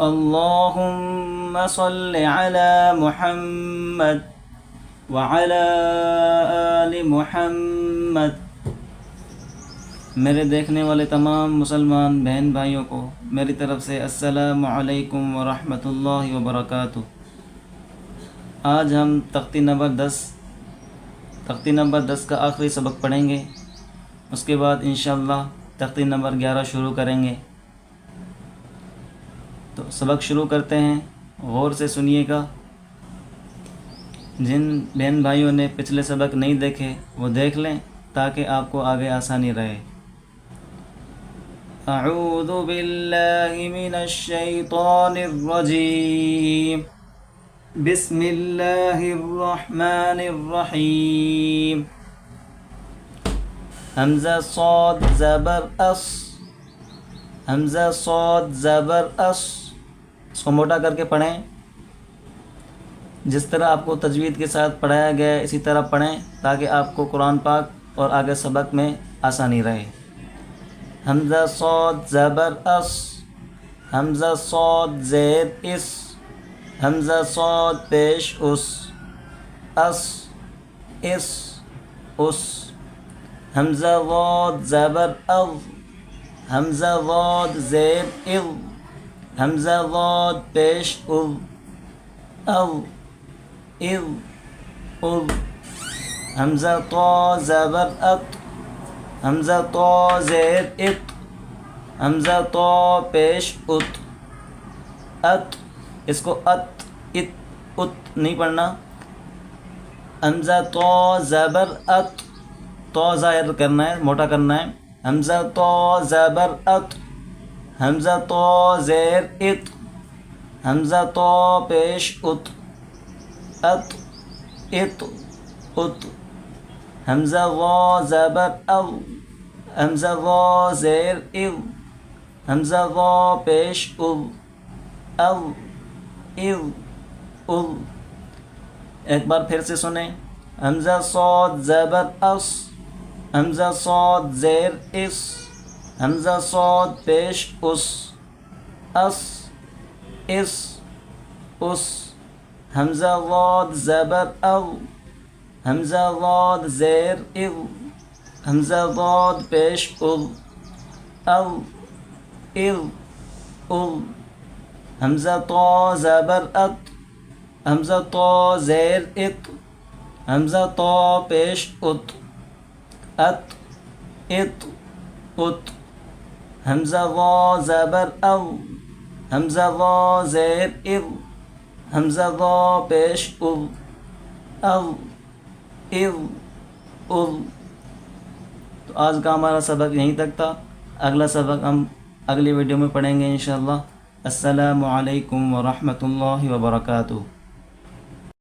اللهم صل على محمد وعلى آل محمد۔ میرے دیکھنے والے تمام مسلمان بہن بھائیوں کو میری طرف سے السلام علیکم ورحمۃ اللہ وبرکاتہ۔ آج ہم تختی نمبر 10 کا آخری سبق پڑھیں گے، اس کے بعد انشاءاللہ تختی نمبر 11 شروع کریں گے۔ تو سبق شروع کرتے ہیں، غور سے سنیے گا۔ جن بہن بھائیوں نے پچھلے سبق نہیں دیکھے وہ دیکھ لیں تاکہ آپ کو آگے آسانی رہے۔ اعوذ باللہ من الشیطان الرجیم، بسم اللہ الرحمن الرحیم۔ حمزہ صاد زبر اس، حمزہ صاد زبر اس، اس کو موٹا کر کے پڑھیں۔ جس طرح آپ کو تجوید کے ساتھ پڑھایا گیا ہے اسی طرح پڑھیں تاکہ آپ کو قرآن پاک اور آگے سبق میں آسانی رہے۔ حمزہ صاد زبر اس، حمزہ صاد زیر اس، حمزہ صاد پیش اس، اس، حمزہ واد زبر اض، حمزہ واد زیر اض، حمزہ واد پیش اض، حمزہ طا زبر ات، حمزہ طا زیر ات، حمزہ طا پیش ات، اس کو ات نہیں پڑھنا۔ حمزہ طا زبر ات، طا ظاہر کرنا ہے، موٹا کرنا ہے۔ حمزہ طا زبر ات، حمزہ طا زیر ات، حمزہ طا پیش ات، حمزہ وا زبر او، حمزہ وا زیر او، حمزہ وا پیش ایک بار پھر سے سنیں۔ حمزہ صاد زبر اس، حمزہ صاد زیر اس، حمزہ صاد پیش اس، حمزہ واد زبر او، حمزہ واد زیر او، حمزہ واد پیش حمزہ طا زبر ات، حمزہ طا زیر ات، حمزہ طا پیش حمزہ وا زبر او، حمزہ وا زیر او، حمزہ وا پیش تو آج کا ہمارا سبق یہیں تک تھا۔ اگلا سبق ہم اگلی ویڈیو میں پڑھیں گے انشاءاللہ۔ السلام علیکم ورحمۃ اللہ وبرکاتہ۔